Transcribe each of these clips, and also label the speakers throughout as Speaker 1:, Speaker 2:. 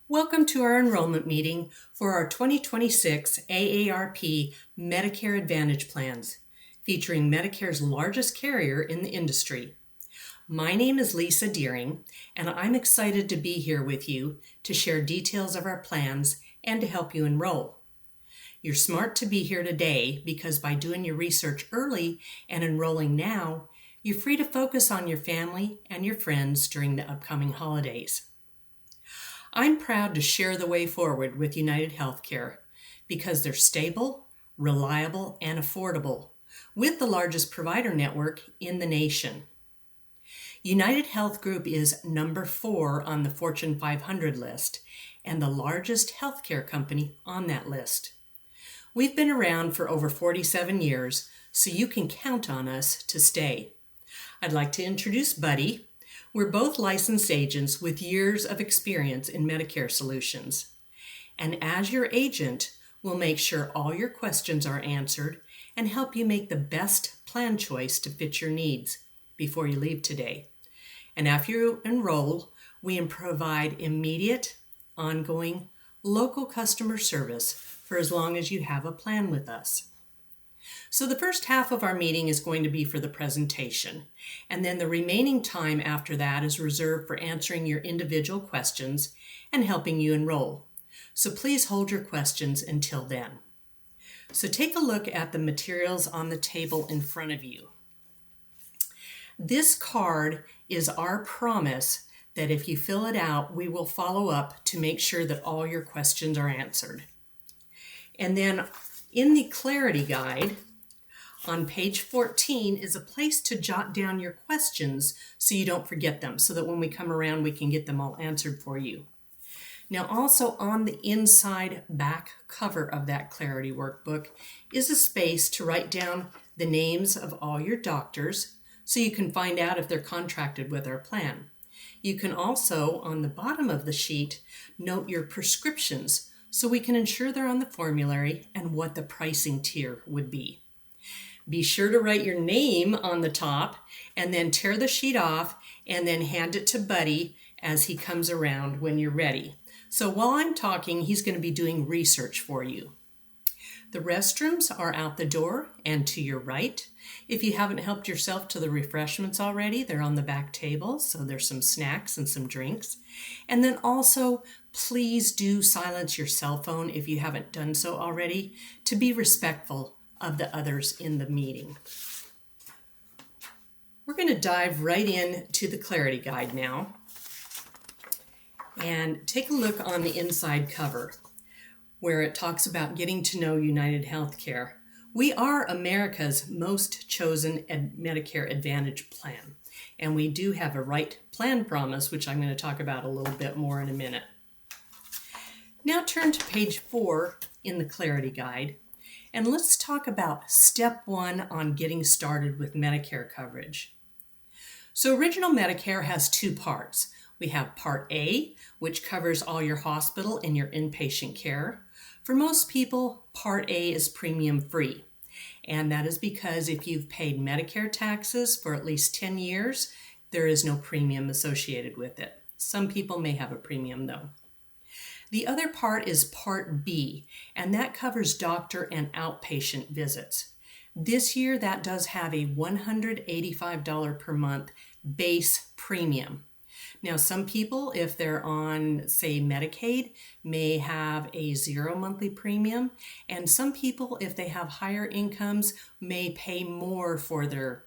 Speaker 1: Welcome to our enrollment meeting for our 2026 AARP Medicare Advantage plans, featuring Medicare's largest carrier in the industry. My name is Lisa Deering, and I'm excited to be here with you to share details of our plans and to help you enroll. You're smart to be here today because by doing your research early and enrolling now, you're free to focus on your family and your friends during the upcoming holidays. I'm proud to share the way forward with United Healthcare because they're stable, reliable, and affordable, with the largest provider network in the nation. United Health Group is number 4 on the Fortune 500 list and the largest healthcare company on that list. We've been around for over 47 years, so you can count on us to stay. I'd like to introduce Buddy. We're both licensed agents with years of experience in Medicare solutions. And as your agent, we'll make sure all your questions are answered and help you make the best plan choice to fit your needs before you leave today. And after you enroll, we provide immediate, ongoing, local customer service for as long as you have a plan with us. So the first half of our meeting is going to be for the presentation, and then the remaining time after that is reserved for answering your individual questions and helping you enroll. So please hold your questions until then. So take a look at the materials on the table in front of you. This card is our promise that if you fill it out, we will follow up to make sure that all your questions are answered. And then in the Clarity Guide, on page 14 is a place to jot down your questions so you don't forget them, so that when we come around, we can get them all answered for you. Now, also on the inside back cover of that Clarity Workbook is a space to write down the names of all your doctors so you can find out if they're contracted with our plan. You can also, on the bottom of the sheet, note your prescriptions so we can ensure they're on the formulary and what the pricing tier would be. Be sure to write your name on the top and then tear the sheet off and then hand it to Buddy as he comes around when you're ready. So while I'm talking, he's going to be doing research for you. The restrooms are out the door and to your right. If you haven't helped yourself to the refreshments already, they're on the back table, so there's some snacks and some drinks. And then also, please do silence your cell phone if you haven't done so already, to be respectful of the others in the meeting. We're going to dive right in to the Clarity Guide now and take a look on the inside cover where it talks about getting to know United Healthcare. We are America's most chosen Medicare Advantage plan, and we do have a right plan promise, which I'm going to talk about a little bit more in a minute. Now turn to page 4 in the Clarity Guide. And let's talk about step 1 on getting started with Medicare coverage. So Original Medicare has 2 parts. We have Part A, which covers all your hospital and your inpatient care. For most people, Part A is premium free. And that is because if you've paid Medicare taxes for at least 10 years, there is no premium associated with it. Some people may have a premium though. The other part is Part B, and that covers doctor and outpatient visits. This year, that does have a $185 per month base premium. Now, some people, if they're on, say, Medicaid, may have a 0 monthly premium, and some people, if they have higher incomes, may pay more for their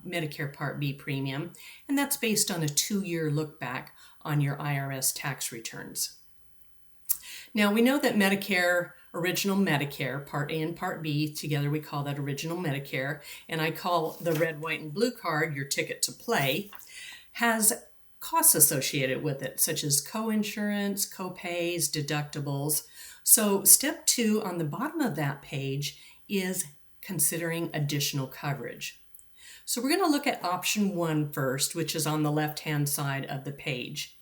Speaker 1: Medicare Part B premium, and that's based on a 2-year look back on your IRS tax returns. Now, we know that Medicare, Original Medicare, Part A and Part B, together we call that Original Medicare, and I call the red, white, and blue card your ticket to play, has costs associated with it, such as co-insurance, co-pays, deductibles. So step 2 on the bottom of that page is considering additional coverage. So we're going to look at option 1 first, which is on the left-hand side of the page.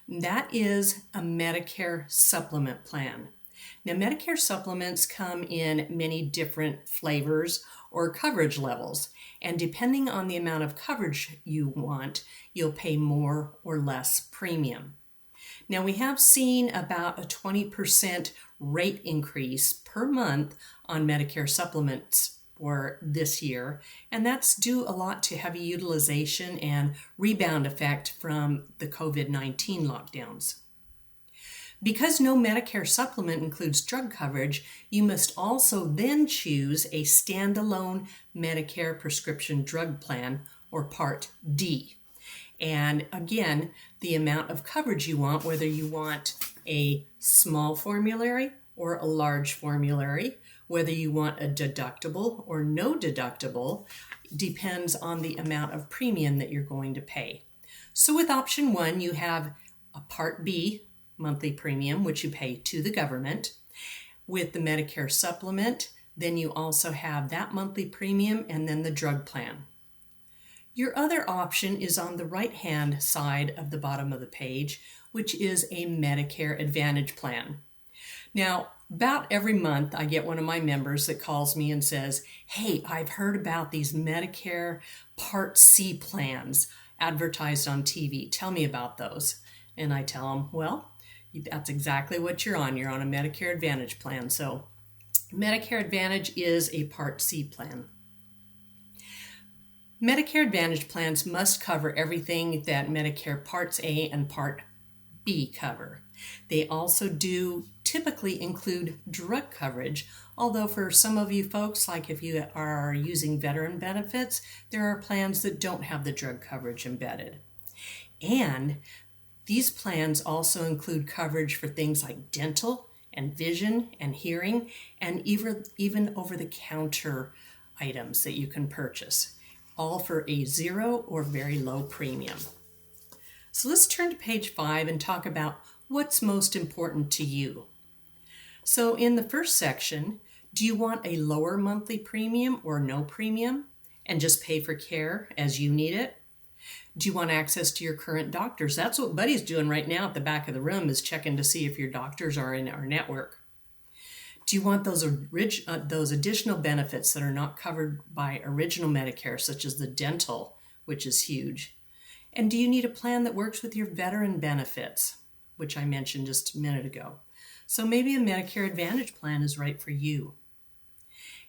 Speaker 1: That is a Medicare supplement plan. Now, Medicare supplements come in many different flavors or coverage levels, and depending on the amount of coverage you want, you'll pay more or less premium. Now, we have seen about a 20% rate increase per month on Medicare supplements for this year, and that's due a lot to heavy utilization and rebound effect from the COVID-19 lockdowns. Because no Medicare supplement includes drug coverage, you must also then choose a standalone Medicare prescription drug plan, or Part D. And again, the amount of coverage you want, whether you want a small formulary or a large formulary, whether you want a deductible or no deductible, depends on the amount of premium that you're going to pay. So with option 1, you have a Part B monthly premium, which you pay to the government. With the Medicare supplement, then you also have that monthly premium and then the drug plan. Your other option is on the right-hand side of the bottom of the page, which is a Medicare Advantage plan. Now, about every month, I get one of my members that calls me and says, "Hey, I've heard about these Medicare Part C plans advertised on TV. Tell me about those." And I tell them, well, that's exactly what you're on. You're on a Medicare Advantage plan. So Medicare Advantage is a Part C plan. Medicare Advantage plans must cover everything that Medicare Parts A and Part B cover. They also do typically include drug coverage, although for some of you folks, like if you are using veteran benefits, there are plans that don't have the drug coverage embedded. And these plans also include coverage for things like dental and vision and hearing, and even over-the-counter items that you can purchase, all for a zero or very low premium. So let's turn to page 5 and talk about what's most important to you. So in the first section, do you want a lower monthly premium or no premium and just pay for care as you need it? Do you want access to your current doctors? That's what Buddy's doing right now at the back of the room, is checking to see if your doctors are in our network. Do you want those additional benefits that are not covered by original Medicare, such as the dental, which is huge? And do you need a plan that works with your veteran benefits, which I mentioned just a minute ago? So maybe a Medicare Advantage plan is right for you.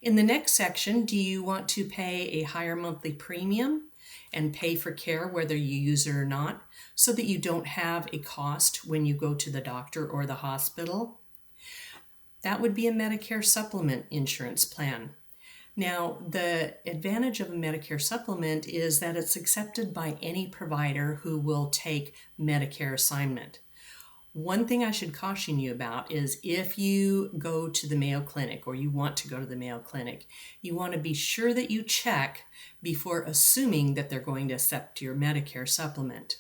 Speaker 1: In the next section, do you want to pay a higher monthly premium and pay for care whether you use it or not, so that you don't have a cost when you go to the doctor or the hospital? That would be a Medicare supplement insurance plan. Now, the advantage of a Medicare supplement is that it's accepted by any provider who will take Medicare assignment. One thing I should caution you about is if you go to the Mayo Clinic, or you want to go to the Mayo Clinic, you want to be sure that you check before assuming that they're going to accept your Medicare supplement.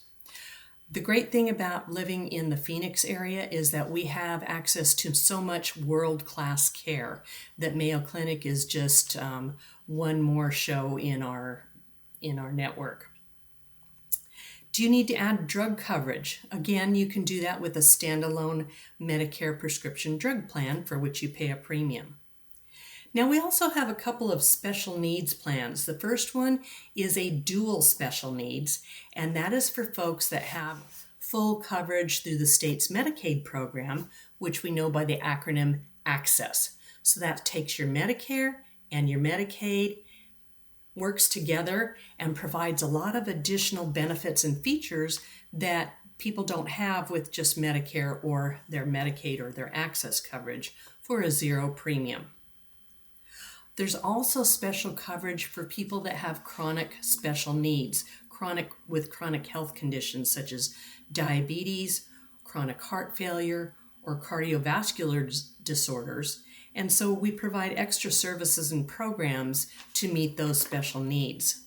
Speaker 1: The great thing about living in the Phoenix area is that we have access to so much world-class care that Mayo Clinic is just one more show in our network. Do you need to add drug coverage? Again, you can do that with a standalone Medicare prescription drug plan for which you pay a premium. Now, we also have a couple of special needs plans. The first one is a dual special needs, and that is for folks that have full coverage through the state's Medicaid program, which we know by the acronym ACCESS. So that takes your Medicare and your Medicaid, works together, and provides a lot of additional benefits and features that people don't have with just Medicare or their Medicaid or their ACCESS coverage for a zero premium. There's also special coverage for people that have chronic special needs, with chronic health conditions such as diabetes, chronic heart failure, or cardiovascular disorders. And so we provide extra services and programs to meet those special needs.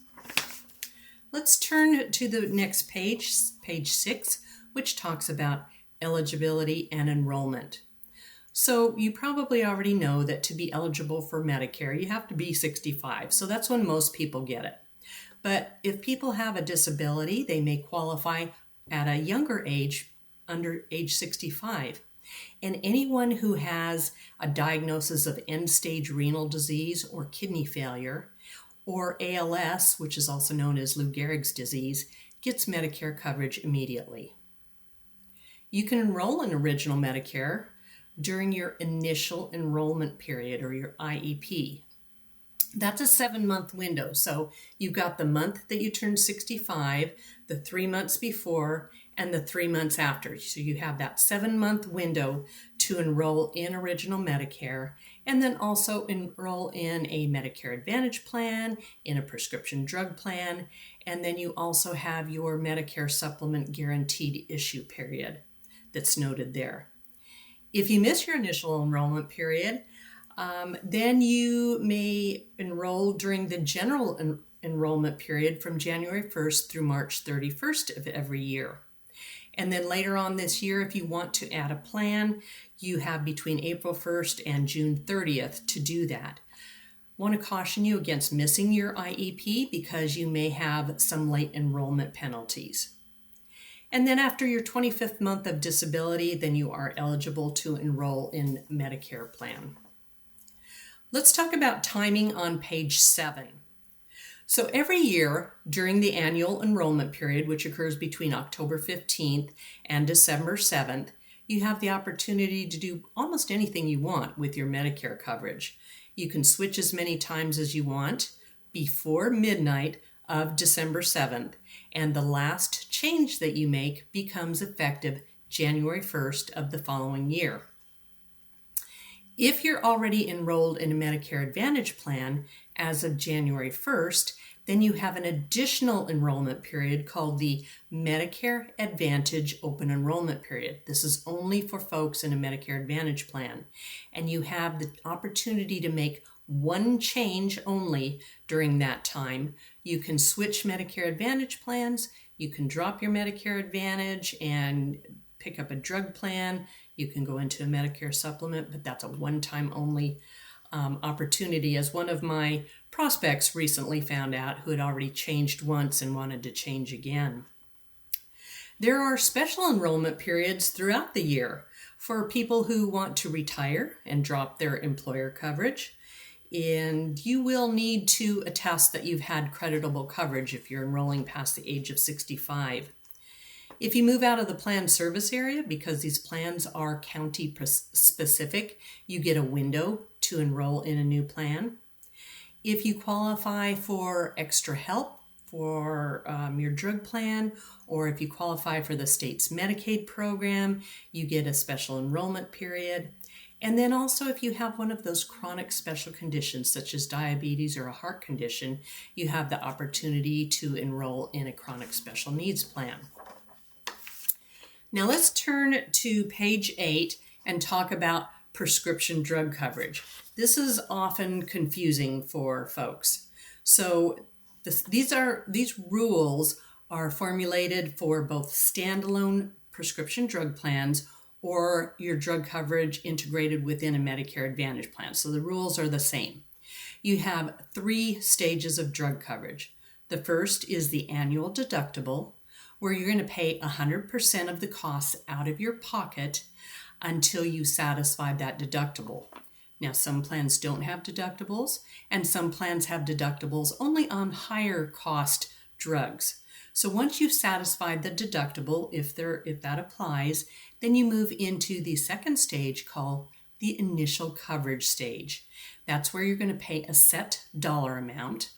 Speaker 1: Let's turn to the next page, page 6, which talks about eligibility and enrollment. So you probably already know that to be eligible for Medicare, you have to be 65. So that's when most people get it. But if people have a disability, they may qualify at a younger age, under age 65. And anyone who has a diagnosis of end-stage renal disease or kidney failure, or ALS, which is also known as Lou Gehrig's disease, gets Medicare coverage immediately. You can enroll in Original Medicare during your initial enrollment period, or your IEP. That's a 7-month window. So you've got the month that you turn 65, the 3 months before, and the 3 months after. So you have that 7-month window to enroll in Original Medicare, and then also enroll in a Medicare Advantage plan, in a prescription drug plan, and then you also have your Medicare Supplement Guaranteed Issue period that's noted there. If you miss your initial enrollment period, then you may enroll during the general enrollment period from January 1st through March 31st of every year. And then later on this year, if you want to add a plan, you have between April 1st and June 30th to do that. Want to caution you against missing your IEP because you may have some late enrollment penalties. And then after your 25th month of disability, then you are eligible to enroll in Medicare plan. Let's talk about timing on page 7. So every year during the annual enrollment period, which occurs between October 15th and December 7th, you have the opportunity to do almost anything you want with your Medicare coverage. You can switch as many times as you want before midnight of December 7th, and the last change that you make becomes effective January 1st of the following year. If you're already enrolled in a Medicare Advantage plan as of January 1st, then you have an additional enrollment period called the Medicare Advantage Open Enrollment Period. This is only for folks in a Medicare Advantage plan, and you have the opportunity to make one change only during that time. You can switch Medicare Advantage plans, you can drop your Medicare Advantage and pick up a drug plan. You can go into a Medicare supplement, but that's a one-time only opportunity, as one of my prospects recently found out, who had already changed once and wanted to change again. There are special enrollment periods throughout the year for people who want to retire and drop their employer coverage. And you will need to attest that you've had creditable coverage if you're enrolling past the age of 65. If you move out of the plan service area, because these plans are county specific, you get a window to enroll in a new plan. If you qualify for extra help for your drug plan, or if you qualify for the state's Medicaid program, you get a special enrollment period. And then also, if you have one of those chronic special conditions such as diabetes or a heart condition, you have the opportunity to enroll in a chronic special needs plan. Now let's turn to page 8 and talk about prescription drug coverage. This is often confusing for folks. So these rules are formulated for both standalone prescription drug plans or your drug coverage integrated within a Medicare Advantage plan. So the rules are the same. You have 3 stages of drug coverage. The first is the annual deductible, where you're going to pay 100% of the costs out of your pocket until you satisfy that deductible. Now, some plans don't have deductibles, and some plans have deductibles only on higher cost drugs. So once you've satisfied the deductible, if that applies, then you move into the second stage called the initial coverage stage. That's where you're going to pay a set dollar amount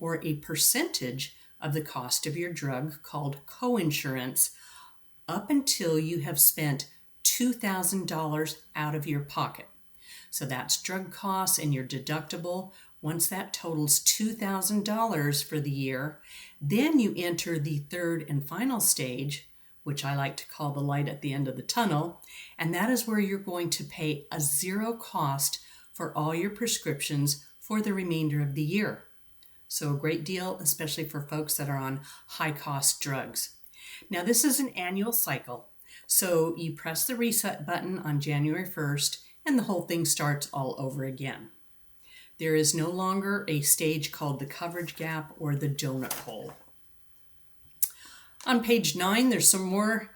Speaker 1: or a percentage of the cost of your drug called coinsurance up until you have spent $2,000 out of your pocket. So that's drug costs and your deductible. Once that totals $2,000 for the year, then you enter the third and final stage, which I like to call the light at the end of the tunnel, and that is where you're going to pay a zero cost for all your prescriptions for the remainder of the year. So a great deal, especially for folks that are on high-cost drugs. Now, this is an annual cycle, so you press the reset button on January 1st, and the whole thing starts all over again. There is no longer a stage called the coverage gap or the donut hole. On page 9, there's some more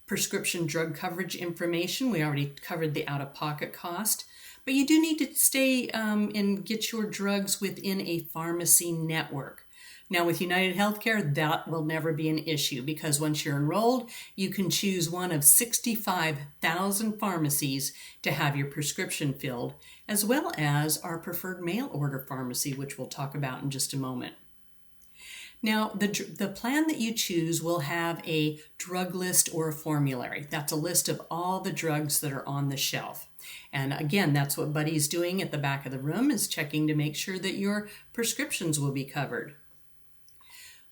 Speaker 1: prescription drug coverage information. We already covered the out-of-pocket cost. But you do need to stay and get your drugs within a pharmacy network. Now with United Healthcare, that will never be an issue because once you're enrolled, you can choose one of 65,000 pharmacies to have your prescription filled, as well as our preferred mail order pharmacy, which we'll talk about in just a moment. Now, the plan that you choose will have a drug list or a formulary. That's a list of all the drugs that are on the shelf. And again, that's what Buddy's doing at the back of the room, is checking to make sure that your prescriptions will be covered.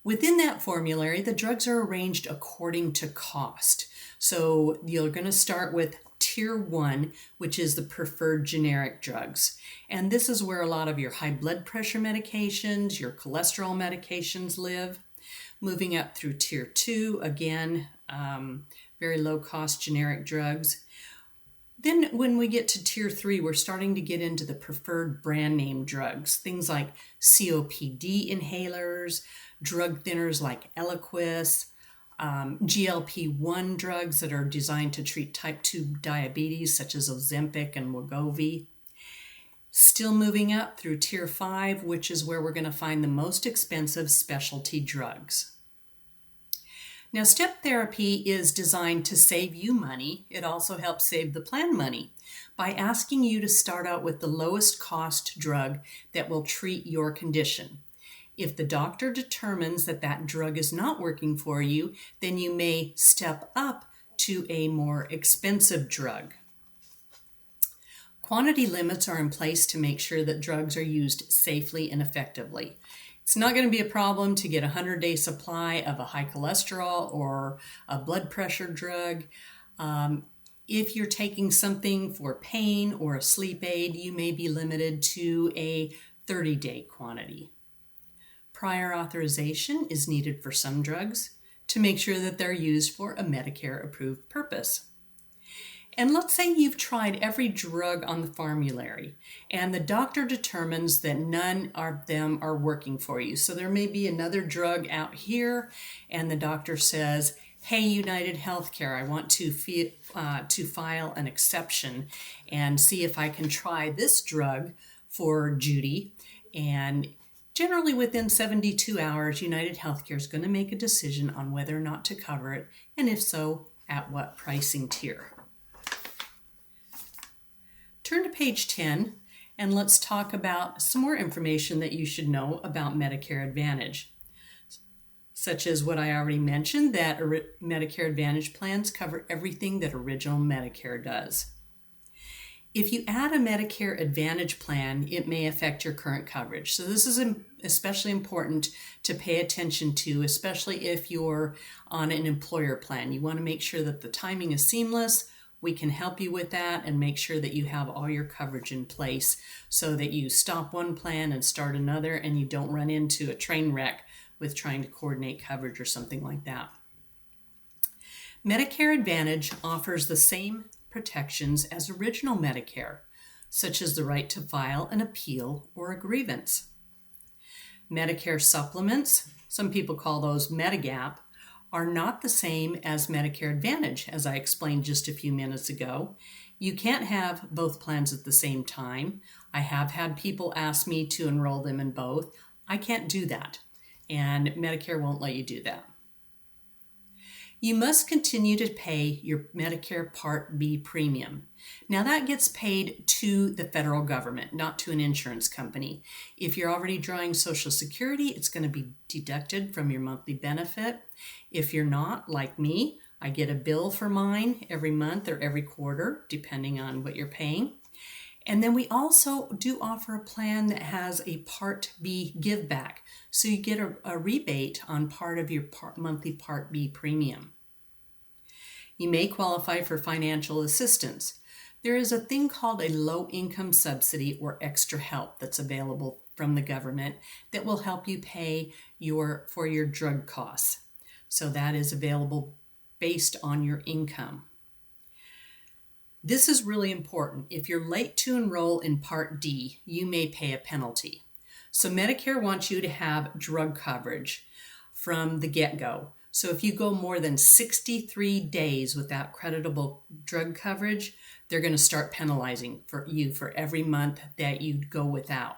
Speaker 1: Within that formulary, the drugs are arranged according to cost. So you're going to start with Tier 1, which is the preferred generic drugs. And this is where a lot of your high blood pressure medications, your cholesterol medications live. Moving up through Tier 2, again, very low cost generic drugs. Then when we get to Tier 3, we're starting to get into the preferred brand name drugs, things like COPD inhalers, drug thinners like Eliquis, GLP-1 drugs that are designed to treat type 2 diabetes, such as Ozempic and Wegovy. Still moving up through Tier 5, which is where we're going to find the most expensive specialty drugs. Now, step therapy is designed to save you money. It also helps save the plan money by asking you to start out with the lowest cost drug that will treat your condition. If the doctor determines that that drug is not working for you, then you may step up to a more expensive drug. Quantity limits are in place to make sure that drugs are used safely and effectively. It's not going to be a problem to get a 100-day supply of a high cholesterol or a blood pressure drug. If you're taking something for pain or a sleep aid, you may be limited to a 30-day quantity. Prior authorization is needed for some drugs to make sure that they're used for a Medicare-approved purpose. And let's say you've tried every drug on the formulary and the doctor determines that none of them are working for you. So there may be another drug out here and the doctor says, hey, United Healthcare, I want to file an exception and see if I can try this drug for Judy. And generally within 72 hours, United Healthcare is going to make a decision on whether or not to cover it, and if so, at what pricing tier. Turn to page 10 and let's talk about some more information that you should know about Medicare Advantage, such as what I already mentioned, that Medicare Advantage plans cover everything that original Medicare does. If you add a Medicare Advantage plan, it may affect your current coverage. So this is especially important to pay attention to, especially if you're on an employer plan. You want to make sure that the timing is seamless. We can help you with that and make sure that you have all your coverage in place so that you stop one plan and start another and you don't run into a train wreck with trying to coordinate coverage or something like that. Medicare Advantage offers the same protections as original Medicare, such as the right to file an appeal or a grievance. Medicare supplements, some people call those Medigap, are not the same as Medicare Advantage, as I explained just a few minutes ago. You can't have both plans at the same time. I have had people ask me to enroll them in both. I can't do that, and Medicare won't let you do that. You must continue to pay your Medicare Part B premium. Now that gets paid to the federal government, not to an insurance company. If you're already drawing Social Security, it's going to be deducted from your monthly benefit. If you're not, like me, I get a bill for mine every month or every quarter, depending on what you're paying. And then we also do offer a plan that has a Part B give back. So you get a rebate on part of your monthly Part B premium. You may qualify for financial assistance. There is a thing called a low-income subsidy or extra help that's available from the government that will help you pay for your drug costs. So that is available based on your income. This is really important. If you're late to enroll in Part D, you may pay a penalty. So Medicare wants you to have drug coverage from the get-go. So if you go more than 63 days without creditable drug coverage, they're going to start penalizing for you for every month that you go without.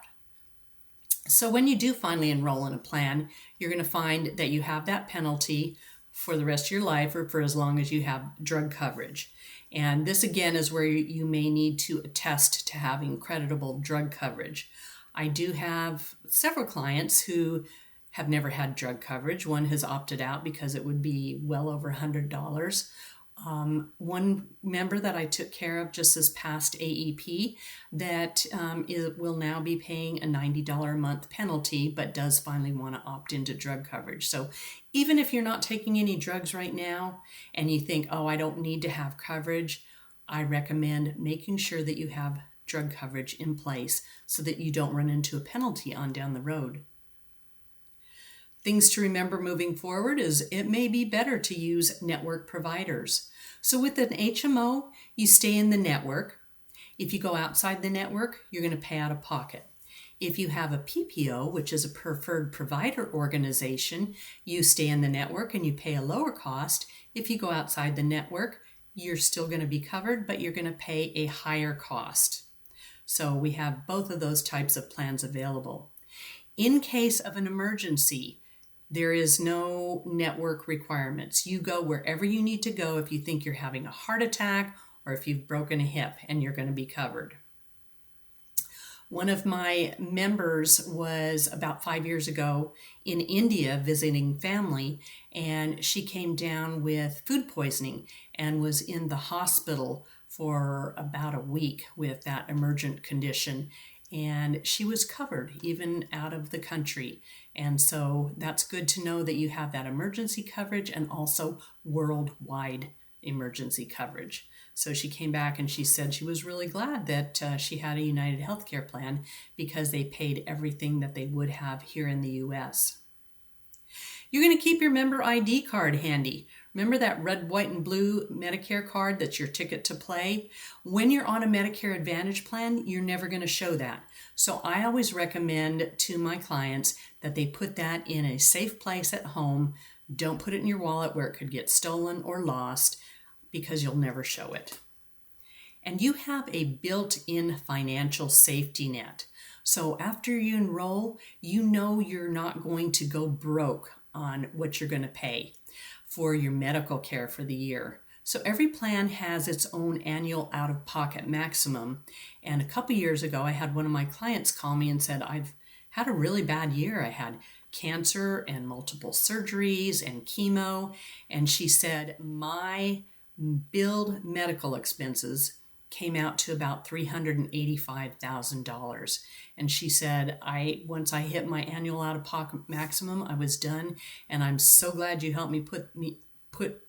Speaker 1: So when you do finally enroll in a plan, you're going to find that you have that penalty for the rest of your life or for as long as you have drug coverage. And this again is where you may need to attest to having creditable drug coverage. I do have several clients who have never had drug coverage. One has opted out because it would be well over $100. One member that I took care of just this past AEP that will now be paying a $90 a month penalty, but does finally want to opt into drug coverage. So even if you're not taking any drugs right now and you think, oh, I don't need to have coverage, I recommend making sure that you have drug coverage in place so that you don't run into a penalty on down the road. Things to remember moving forward is it may be better to use network providers. So with an HMO, you stay in the network. If you go outside the network, you're going to pay out of pocket. If you have a PPO, which is a preferred provider organization, you stay in the network and you pay a lower cost. If you go outside the network, you're still going to be covered, but you're going to pay a higher cost. So we have both of those types of plans available. In case of an emergency, there is no network requirements. You go wherever you need to go if you think you're having a heart attack or if you've broken a hip, and you're going to be covered. One of my members was about 5 years ago in India visiting family, and she came down with food poisoning and was in the hospital for about a week with that emergent condition. And she was covered even out of the country. And so that's good to know that you have that emergency coverage and also worldwide emergency coverage. So she came back and she said she was really glad that she had a United Healthcare plan because they paid everything that they would have here in the US. You're going to keep your member ID card handy. Remember that red, white, and blue Medicare card that's your ticket to play? When you're on a Medicare Advantage plan, you're never going to show that. So I always recommend to my clients that they put that in a safe place at home. Don't put it in your wallet where it could get stolen or lost because you'll never show it. And you have a built-in financial safety net. So after you enroll, you know you're not going to go broke on what you're going to pay for your medical care for the year. So every plan has its own annual out-of-pocket maximum. And a couple years ago, I had one of my clients call me and said, I've had a really bad year. I had cancer and multiple surgeries and chemo. And she said, my billed medical expenses came out to about $385,000. And she said, once I hit my annual out-of-pocket maximum, I was done. And I'm so glad you helped me put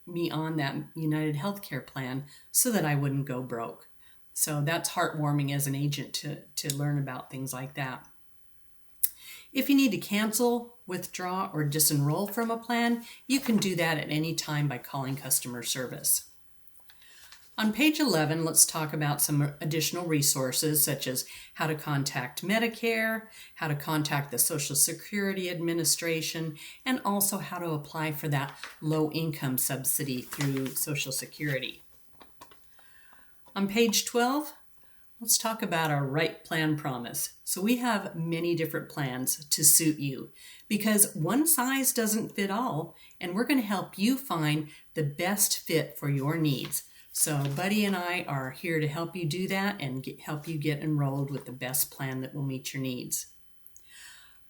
Speaker 1: me on that United Healthcare plan so that I wouldn't go broke. So that's heartwarming as an agent to learn about things like that. If you need to cancel, withdraw, or disenroll from a plan, you can do that at any time by calling customer service. On page 11, let's talk about some additional resources such as how to contact Medicare, how to contact the Social Security Administration, and also how to apply for that low-income subsidy through Social Security. On page 12, let's talk about our Right Plan Promise. So we have many different plans to suit you because one size doesn't fit all, and we're going to help you find the best fit for your needs. So Buddy and I are here to help you do that and help you get enrolled with the best plan that will meet your needs.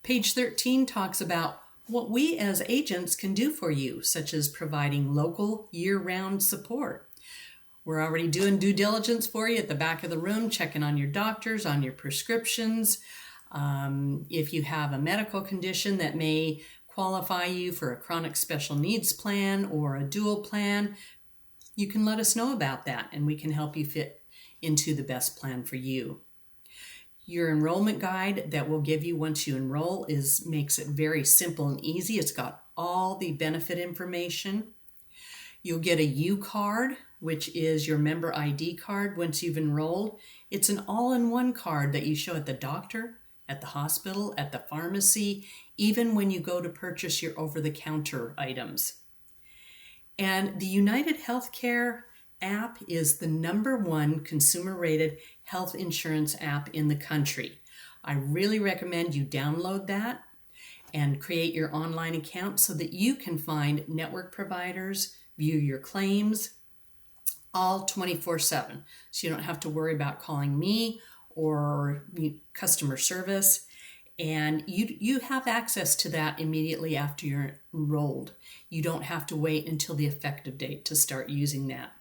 Speaker 1: Page 13 talks about what we as agents can do for you, such as providing local year-round support. We're already doing due diligence for you at the back of the room, checking on your doctors, on your prescriptions. If you have a medical condition that may qualify you for a chronic special needs plan or a dual plan, you can let us know about that and we can help you fit into the best plan for you. Your enrollment guide that we'll give you once you enroll makes it very simple and easy. It's got all the benefit information. You'll get a U card, which is your member ID card once you've enrolled. It's an all-in-one card that you show at the doctor, at the hospital, at the pharmacy, even when you go to purchase your over-the-counter items. And the United Healthcare app is the #1 consumer-rated health insurance app in the country. I really recommend you download that and create your online account so that you can find network providers, view your claims, all 24/7. So you don't have to worry about calling me or customer service. And you have access to that immediately after you're enrolled. You don't have to wait until the effective date to start using that.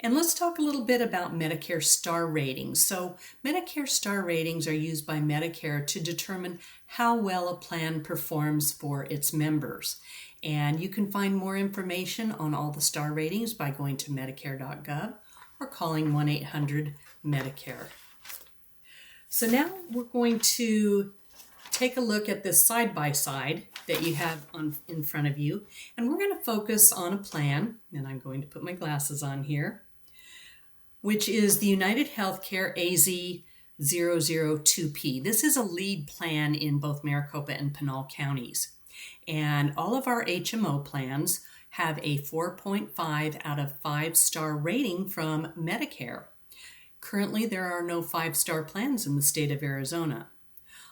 Speaker 1: And let's talk a little bit about Medicare star ratings. So Medicare star ratings are used by Medicare to determine how well a plan performs for its members. And you can find more information on all the star ratings by going to medicare.gov or calling 1-800-MEDICARE. So now we're going to take a look at this side-by-side that you have in front of you. And we're going to focus on a plan, and I'm going to put my glasses on here, which is the United Healthcare AZ002P. This is a lead plan in both Maricopa and Pinal counties. And all of our HMO plans have a 4.5 out of 5-star rating from Medicare. Currently, there are no 5-star plans in the state of Arizona.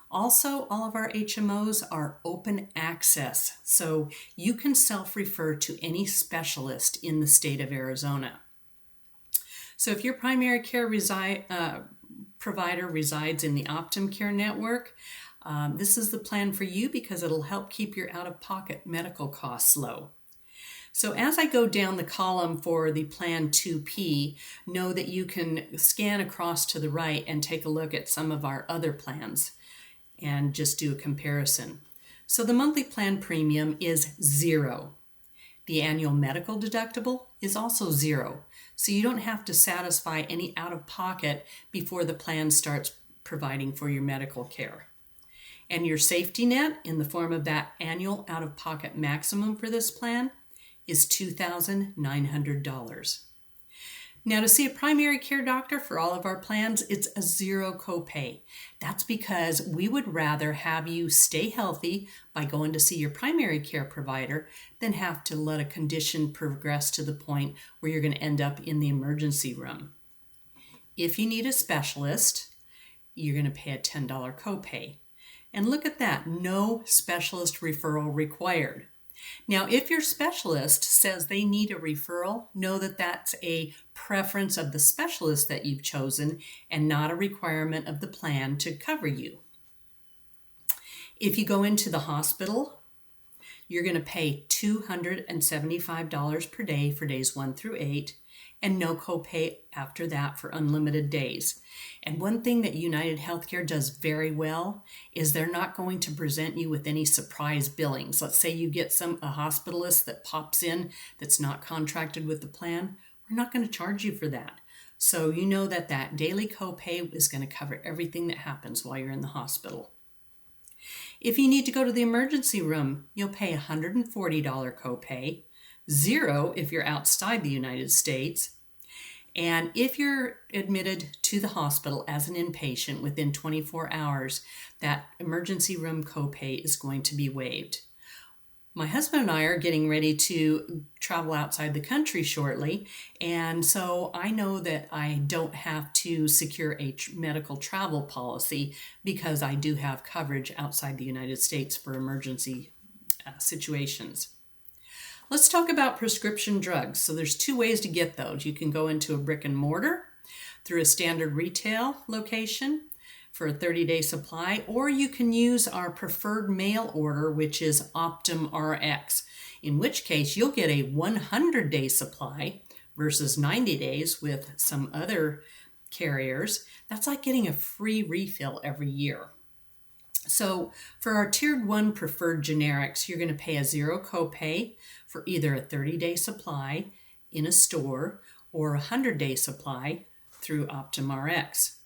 Speaker 1: Also, all of our HMOs are open access, so you can self-refer to any specialist in the state of Arizona. So if your primary care provider resides in the Optum Care network, this is the plan for you because it'll help keep your out-of-pocket medical costs low. So as I go down the column for the Plan 2P, know that you can scan across to the right and take a look at some of our other plans and just do a comparison. So the monthly plan premium is $0. The annual medical deductible is also $0. So you don't have to satisfy any out-of-pocket before the plan starts providing for your medical care. And your safety net in the form of that annual out-of-pocket maximum for this plan is $2,900. Now, to see a primary care doctor for all of our plans, it's a $0 copay. That's because we would rather have you stay healthy by going to see your primary care provider than have to let a condition progress to the point where you're going to end up in the emergency room. If you need a specialist, you're going to pay a $10 copay. And look at that, no specialist referral required. Now, if your specialist says they need a referral, know that that's a preference of the specialist that you've chosen and not a requirement of the plan to cover you. If you go into the hospital, you're going to pay $275 per day for days 1 through 8 and no copay after that for unlimited days. And one thing that United Healthcare does very well is they're not going to present you with any surprise billings. Let's say you get a hospitalist that pops in that's not contracted with the plan. We're not going to charge you for that. So you know that that daily copay is going to cover everything that happens while you're in the hospital. If you need to go to the emergency room, you'll pay a $140 copay, $0 if you're outside the United States. And if you're admitted to the hospital as an inpatient within 24 hours, that emergency room copay is going to be waived. My husband and I are getting ready to travel outside the country shortly, and so I know that I don't have to secure a medical travel policy because I do have coverage outside the United States for emergency situations. Let's talk about prescription drugs. So there's 2 ways to get those. You can go into a brick and mortar through a standard retail location for a 30-day supply, or you can use our preferred mail order, which is Optum Rx, in which case you'll get a 100-day supply versus 90 days with some other carriers. That's like getting a free refill every year. So for our Tiered 1 preferred generics, you're going to pay a $0 copay for either a 30-day supply in a store or a 100-day supply through Optum Rx.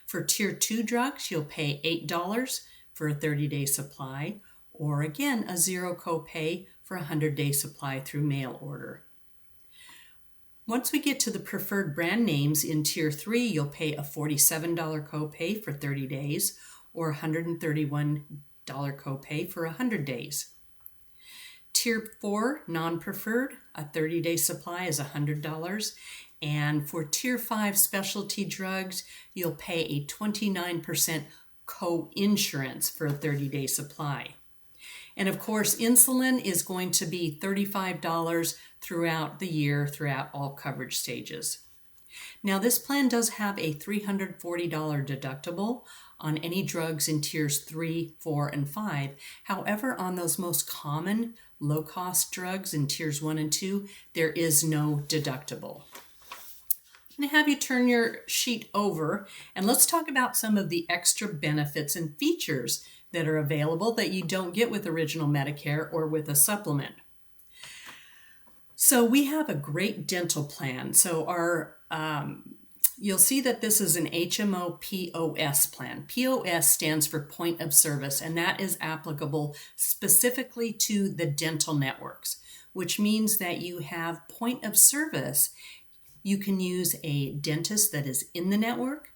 Speaker 1: For Tier 2 drugs, you'll pay $8 for a 30-day supply, or again, a $0 copay for a 100-day supply through mail order. Once we get to the preferred brand names in Tier 3, you'll pay a $47 copay for 30 days, or $131 copay for 100 days. Tier 4, non-preferred, a 30-day supply is $100. And for Tier 5 specialty drugs, you'll pay a 29% co-insurance for a 30-day supply. And of course, insulin is going to be $35 throughout the year, throughout all coverage stages. Now, this plan does have a $340 deductible on any drugs in tiers 3, 4, and 5. However, on those most common low-cost drugs in tiers 1 and 2, there is no deductible. I'm going to have you turn your sheet over, and let's talk about some of the extra benefits and features that are available that you don't get with Original Medicare or with a supplement. So we have a great dental plan. So you'll see that this is an HMO POS plan. POS stands for point of service, and that is applicable specifically to the dental networks, which means that you have point of service. You can use a dentist that is in the network,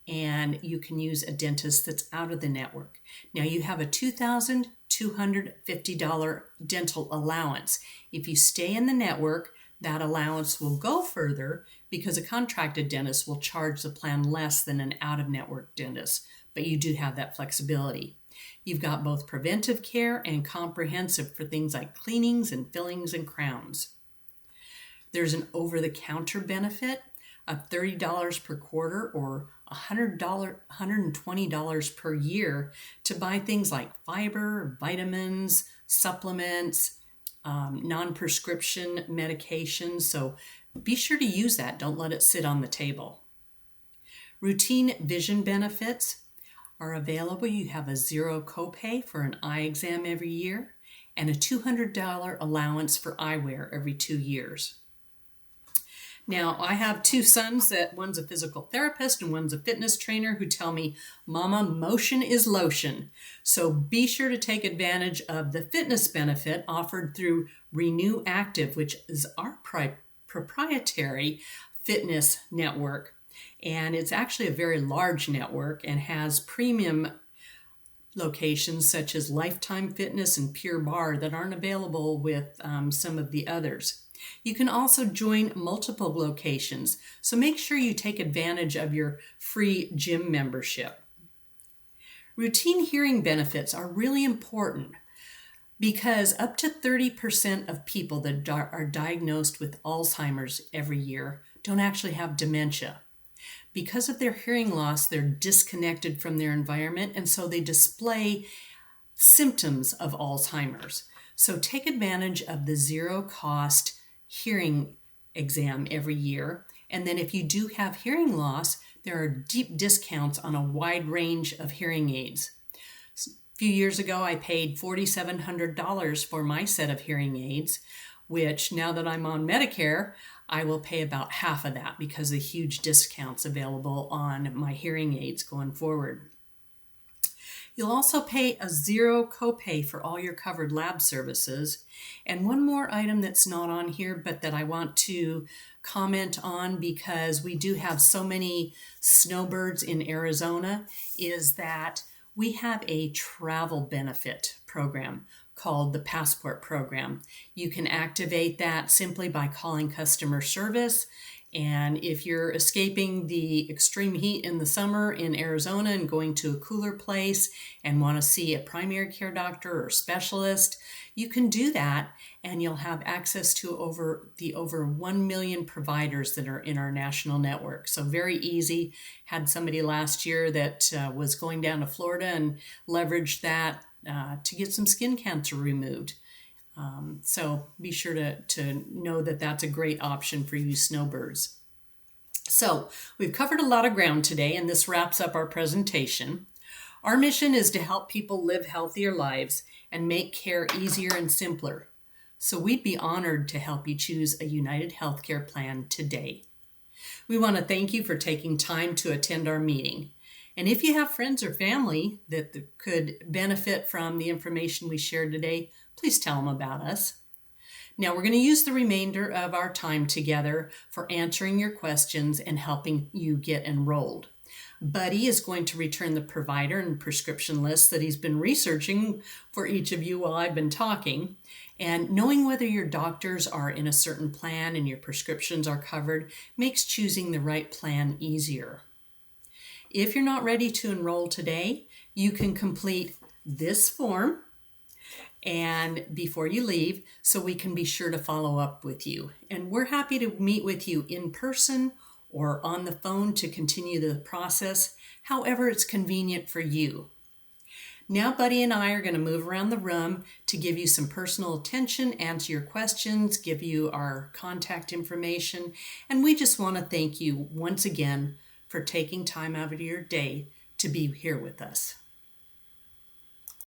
Speaker 1: and you can use a dentist that's out of the network. Now you have a $2,250 dental allowance. If you stay in the network, that allowance will go further because a contracted dentist will charge the plan less than an out-of-network dentist, but you do have that flexibility. You've got both preventive care and comprehensive for things like cleanings and fillings and crowns. There's an over-the-counter benefit of $30 per quarter or $120 per year to buy things like fiber, vitamins, supplements, non-prescription medications. So be sure to use that. Don't let it sit on the table. Routine vision benefits are available. You have a zero copay for an eye exam every year and a $200 allowance for eyewear every 2 years. Now, I have 2 sons that one's a physical therapist and one's a fitness trainer who tell me, Mama, motion is lotion. So be sure to take advantage of the fitness benefit offered through Renew Active, which is our proprietary fitness network. And it's actually a very large network and has premium locations such as Lifetime Fitness and Pure Barre that aren't available with some of the others. You can also join multiple locations, so make sure you take advantage of your free gym membership. Routine hearing benefits are really important because up to 30% of people that are diagnosed with Alzheimer's every year don't actually have dementia. Because of their hearing loss, they're disconnected from their environment, and so they display symptoms of Alzheimer's. So take advantage of the zero-cost hearing exam every year. And then if you do have hearing loss, there are deep discounts on a wide range of hearing aids. A few years ago, I paid $4,700 for my set of hearing aids, which now that I'm on Medicare, I will pay about half of that because of the huge discounts available on my hearing aids going forward. You'll also pay a zero copay for all your covered lab services. And one more item that's not on here, but that I want to comment on because we do have so many snowbirds in Arizona, is that we have a travel benefit program called the Passport Program. You can activate that simply by calling customer service. And if you're escaping the extreme heat in the summer in Arizona and going to a cooler place and want to see a primary care doctor or specialist, you can do that and you'll have access to over 1 million providers that are in our national network. So very easy. Had somebody last year that was going down to Florida and leveraged that to get some skin cancer removed. So be sure to know that that's a great option for you snowbirds. So we've covered a lot of ground today, and this wraps up our presentation. Our mission is to help people live healthier lives and make care easier and simpler. So we'd be honored to help you choose a United Healthcare plan today. We want to thank you for taking time to attend our meeting. And if you have friends or family that could benefit from the information we shared today, please tell them about us. Now we're going to use the remainder of our time together for answering your questions and helping you get enrolled. Buddy is going to return the provider and prescription lists that he's been researching for each of you while I've been talking. And knowing whether your doctors are in a certain plan and your prescriptions are covered makes choosing the right plan easier. If you're not ready to enroll today, you can complete this form and before you leave, so we can be sure to follow up with you. And we're happy to meet with you in person or on the phone to continue the process, however it's convenient for you. Now Buddy and I are going to move around the room to give you some personal attention, answer your questions, give you our contact information, and we just want to thank you once again for taking time out of your day to be here with us.